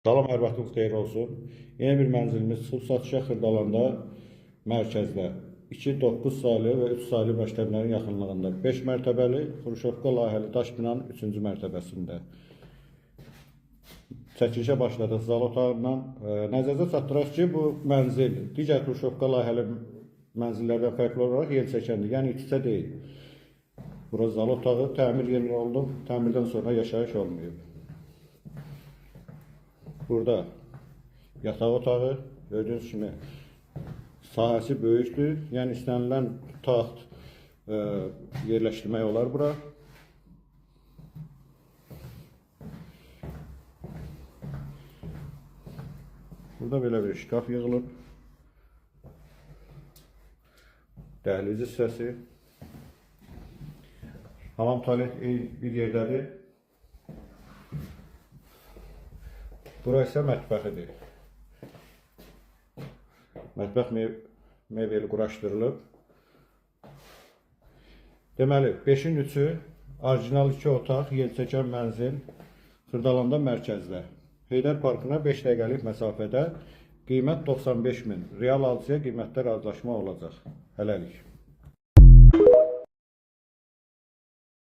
Salam, hər vaxtınız xeyir olsun. Yeni bir mənzilimiz çıxıb satışa Xırdalanda mərkəzdə 2, 9 saylı və 3 saylı məktəblərin yaxınlığında 5 mərtəbəli Xruşovka layihəli daş binanın 3-cü mərtəbəsində. Çəkilişə başladıq zal otağından. Nəzərdə çatdıraq ki, bu mənzil digər Xruşovka layihəli mənzillərdən fərqli olaraq yeni çəkəndir, yəni iç-içə deyil. Burası zal otağı, təmir yeni oldu, təmirdən sonra yaşayış olmayıb. Burada yataq otağı, gördüğünüz kimi sahəsi böyükdür. Yəni istənilən taxt yerləşdirmək olar bura. Burada belə bir şkaf yığılıb. Dəhliz hissəsi. Hamam tualet bir yerdədir. Bura isə mətbəxidir. Mətbəx mebeli quraşdırılıb. Deməli, 5-in 3-ü orijinal 2 otaq, yelçəkən mənzil Xırdalanda mərkəzdə. Heydər Parkına 5 dəqiqəlik məsafədə, qiymət 95 min. Real alıcıya qiymətdə razılaşma olacaq. Hələlik.